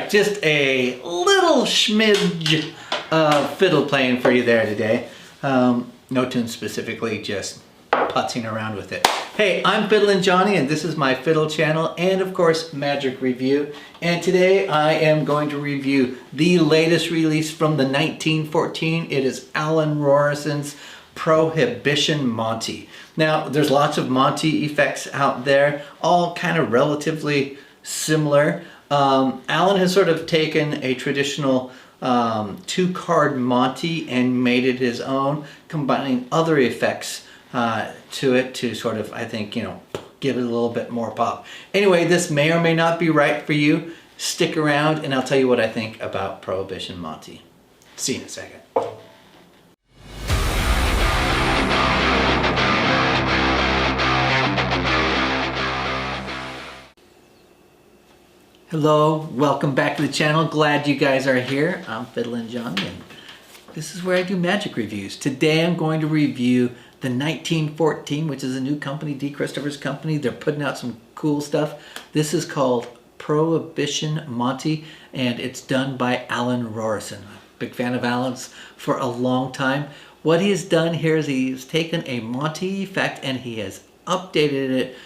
right, just a little schmidge of fiddle playing for you there today. No tune specifically, just putzing around with it. Hey, I'm Fiddlin Jonny and this is my fiddle channel and of course Magic Review. And today I am going to review the latest release from the 1914. It is Alan Rorrison's Prohibition Monte. Now there's lots of Monte effects out there, all kind of relatively similar. Alan has sort of taken a traditional two-card Monte and made it his own, combining other effects to it to sort of, I think, you know, give it a little bit more pop. Anyway, this may or may not be right for you. Stick around and I'll tell you what I think about Prohibition Monte. See you in a second. Hello, welcome back to the channel. Glad you guys are here. I'm Fiddlin Jonny and this is where I do magic reviews. Today I'm going to review the 1914, which is a new company, D. Christopher's company. They're putting out some cool stuff. This is called Prohibition Monte and it's done by Alan Rorrison. Big fan of Alan's for a long time. What he has done here is he's taken a Monte effect and he has updated it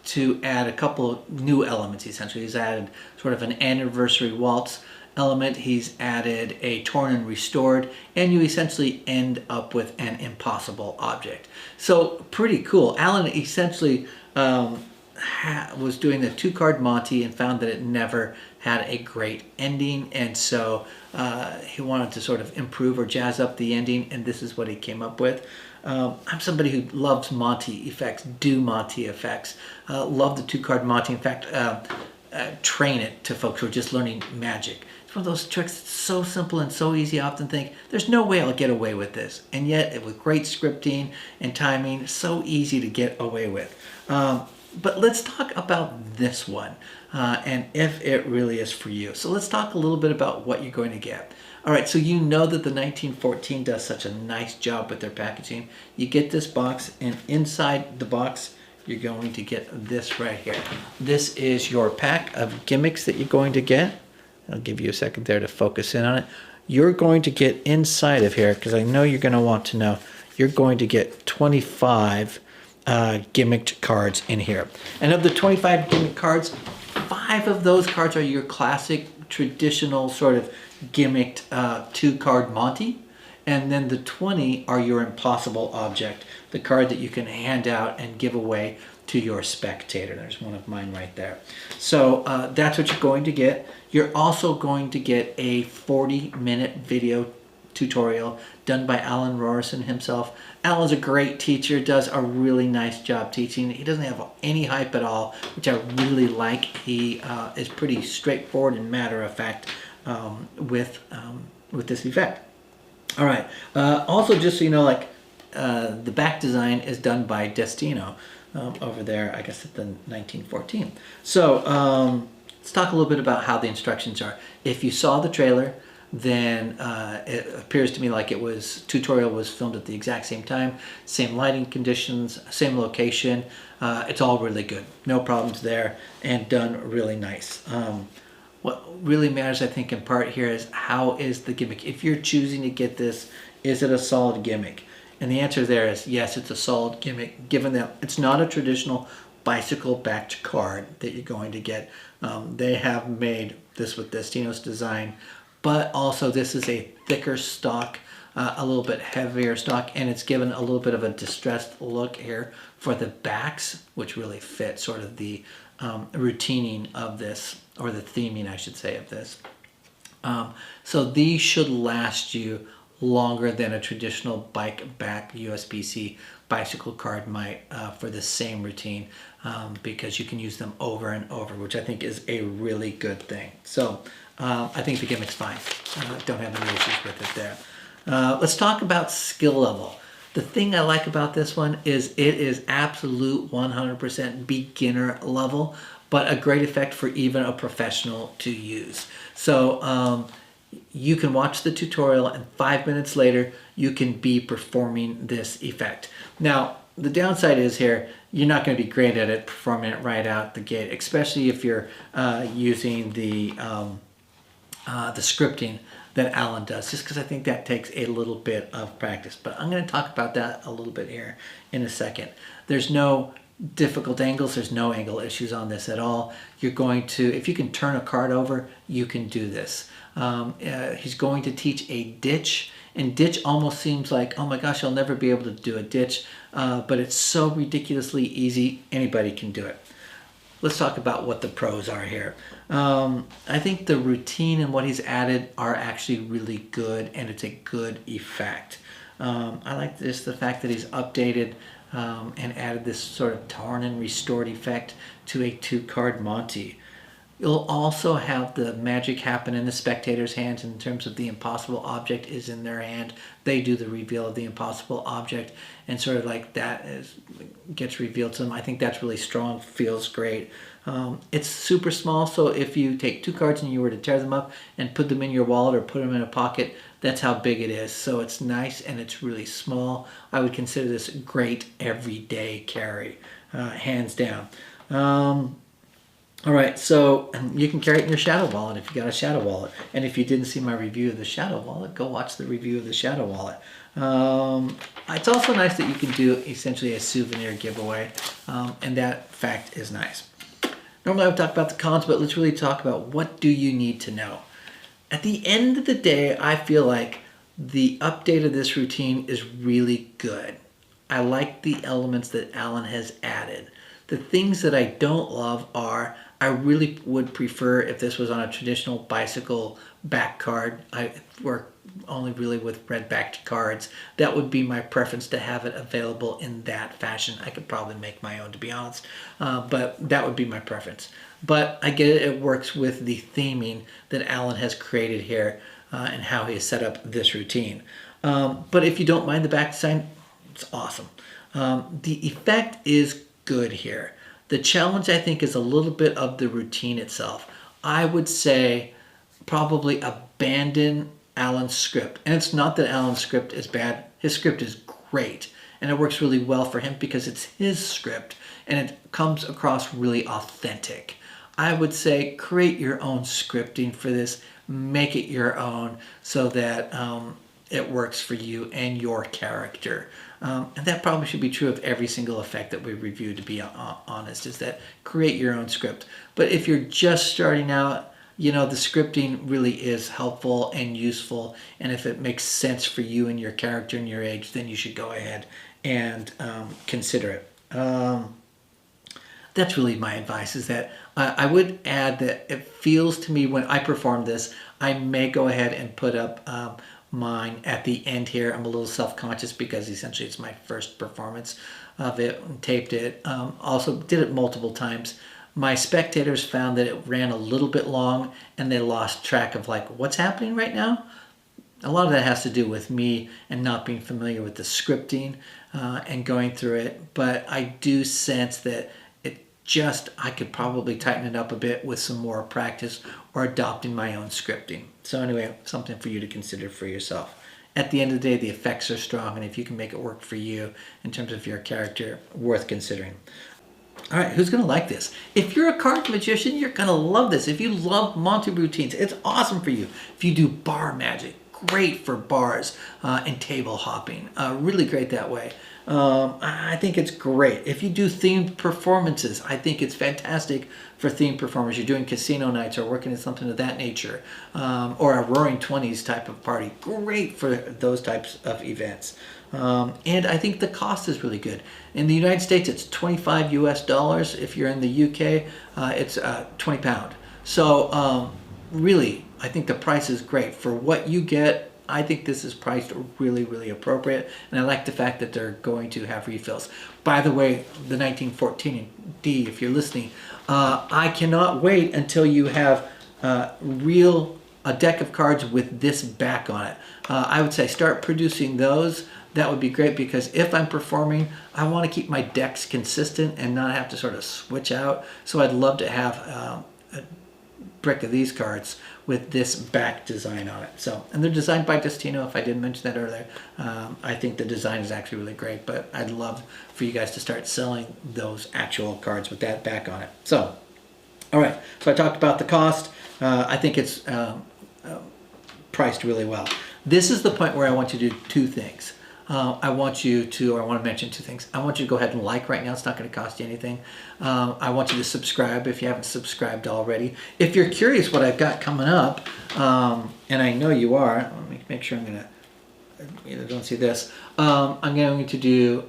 to add a couple of new elements. Essentially, he's added sort of an Anniversary Waltz element. He's added a torn and restored, and you essentially end up with an impossible object. So pretty cool. Alan essentially was doing the two-card Monte and found that it never had a great ending, and so he wanted to sort of improve or jazz up the ending, and this is what he came up with. I'm somebody who loves Monte effects, do Monte effects, love the two-card Monte. In fact, train it to folks who are just learning magic. It's one of those tricks that's so simple and so easy. I often think, there's no way I'll get away with this. And yet, with great scripting and timing, so easy to get away with. But let's talk about this one and if it really is for you. So let's talk a little bit about what you're going to get. All right, so you know that the 1914 does such a nice job with their packaging. You get this box, and inside the box, you're going to get this right here. This is your pack of gimmicks that you're going to get. I'll give you a second there to focus in on it. You're going to get inside of here, because I know you're going to want to know, you're going to get 25 gimmicked cards in here. And of the 25 gimmick cards, 5 of those cards are your classic, traditional sort of gimmicked two-card Monte. And then the 20 are your impossible object, the card that you can hand out and give away to your spectator. There's one of mine right there. So that's what you're going to get. You're also going to get a 40-minute video tutorial done by Alan Rorrison himself. Alan's a great teacher, does a really nice job teaching. He doesn't have any hype at all, which I really like. He is pretty straightforward and matter-of-fact with this effect. All right. Also, just so you know, like the back design is done by Destino over there, I guess at the 1914. So let's talk a little bit about how the instructions are. If you saw the trailer, then it appears to me like it was tutorial was filmed at the exact same time, same lighting conditions, same location. It's all really good, no problems there, and done really nice. What really matters, I think, in part here is how is the gimmick. If you're choosing to get this, is it a solid gimmick? And the answer there is yes, it's a solid gimmick, given that it's not a traditional bicycle-backed card that you're going to get. They have made this with Destino's design, but also this is a thicker stock, a little bit heavier stock, and it's given a little bit of a distressed look here for the backs, which really fit sort of the routinning of this, or the theming, I should say, of this. So these should last you longer than a traditional bike back USB-C bicycle card might for the same routine, because you can use them over and over, which I think is a really good thing. So I think the gimmick's fine. Don't have any issues with it there. Let's talk about skill level. The thing I like about this one is it is absolute 100% beginner level, but a great effect for even a professional to use. So you can watch the tutorial and 5 minutes later you can be performing this effect. Now the downside is here, you're not going to be great at it performing it right out the gate, especially if you're using the scripting that Alan does, just because I think that takes a little bit of practice. But I'm going to talk about that a little bit here in a second. There's no difficult angles. There's no angle issues on this at all. You're going to, if you can turn a card over, you can do this. He's going to teach a ditch, and ditch almost seems like, oh my gosh, I'll never be able to do a ditch, but it's so ridiculously easy, anybody can do it. Let's talk about what the pros are here. I think the routine and what he's added are actually really good, and it's a good effect. I like the fact that he's updated and added this sort of torn and restored effect to a 2-card Monte. You'll also have the magic happen in the spectator's hands in terms of the impossible object is in their hand. They do the reveal of the impossible object, and sort of like that gets revealed to them. I think that's really strong, feels great. It's super small, so if you take 2 cards and you were to tear them up and put them in your wallet or put them in a pocket, that's how big it is. So it's nice and it's really small. I would consider this a great everyday carry, hands down. All right, so you can carry it in your shadow wallet if you got a shadow wallet. And if you didn't see my review of the shadow wallet, go watch the review of the shadow wallet. It's also nice that you can do essentially a souvenir giveaway, and that fact is nice. Normally I would talk about the cons, but let's really talk about what do you need to know. At the end of the day, I feel like the update of this routine is really good. I like the elements that Alan has added. The things that I don't love are, I really would prefer if this was on a traditional bicycle back card. I work only really with red backed cards. That would be my preference, to have it available in that fashion. I could probably make my own, to be honest, but that would be my preference. But I get it, it works with the theming that Alan has created here and how he has set up this routine. But if you don't mind the back design, it's awesome. The effect is good here. The challenge, I think, is a little bit of the routine itself. I would say probably abandon Alan's script. And it's not that Alan's script is bad. His script is great. And it works really well for him because it's his script and it comes across really authentic. I would say create your own scripting for this. Make it your own so that it works for you and your character. And that probably should be true of every single effect that we review, to be honest, is that create your own script. But if you're just starting out, you know, the scripting really is helpful and useful. And if it makes sense for you and your character and your age, then you should go ahead and consider it. That's really my advice, is that I would add that it feels to me when I perform this, I may go ahead and put up mine at the end here. I'm a little self-conscious because essentially it's my first performance of it, and taped it. Also did it multiple times. My spectators found that it ran a little bit long and they lost track of like what's happening right now. A lot of that has to do with me and not being familiar with the scripting and going through it. But I do sense that I could probably tighten it up a bit with some more practice or adopting my own scripting. So anyway, something for you to consider for yourself. At the end of the day, the effects are strong, and if you can make it work for you in terms of your character, worth considering. All right, who's gonna like this? If you're a card magician, you're gonna love this. If you love Monte routines, it's awesome for you. If you do bar magic, great for bars and table hopping. Really great that way. I think it's great. If you do themed performances, I think it's fantastic for themed performers. You're doing casino nights or working in something of that nature, or a Roaring 20s type of party. Great for those types of events. And I think the cost is really good. In the United States, it's $25 US. If you're in the UK, it's £20. So really, I think the price is great. For what you get, I think this is priced really, really appropriate. And I like the fact that they're going to have refills. By the way, the 1914 D, if you're listening, I cannot wait until you have a deck of cards with this back on it. I would say start producing those. That would be great, because if I'm performing, I want to keep my decks consistent and not have to sort of switch out. So I'd love to have brick of these cards with this back design on it. So, and they're designed by Destino, if I didn't mention that earlier. I think the design is actually really great, but I'd love for you guys to start selling those actual cards with that back on it. So, all right, so I talked about the cost. I think it's priced really well. This is the point where I want you to do two things. I want to mention two things. I want you to go ahead and like right now. It's not going to cost you anything. I want you to subscribe if you haven't subscribed already. If you're curious what I've got coming up, and I know you are, let me make sure I'm going to, don't see this. I'm going to do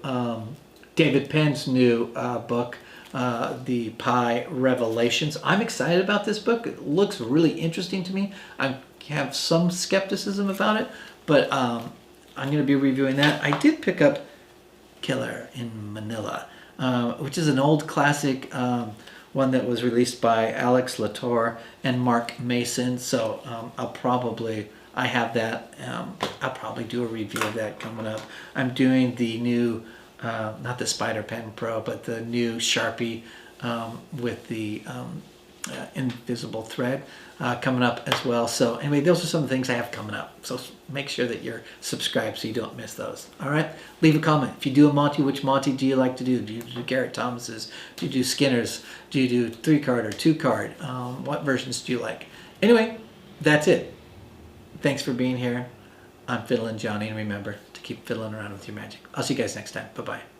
David Penn's new book, The Pie Revelations. I'm excited about this book. It looks really interesting to me. I have some skepticism about it, but I'm going to be reviewing that. I did pick up Killer in Manila, which is an old classic, one that was released by Alex Latour and Mark Mason. So I have that. I'll probably do a review of that coming up. I'm doing the new, not the Spider Pen Pro, but the new Sharpie with the invisible thread coming up as well. So anyway, those are some of the things I have coming up. So make sure that you're subscribed so you don't miss those. All right, leave a comment. If you do a Monte, which Monte do you like to do? Do you do Garrett Thomas's? Do you do Skinner's? Do you do 3-card or 2-card? What versions do you like? Anyway, that's it. Thanks for being here. I'm Fiddlin Jonny, and remember to keep fiddling around with your magic. I'll see you guys next time. Bye-bye.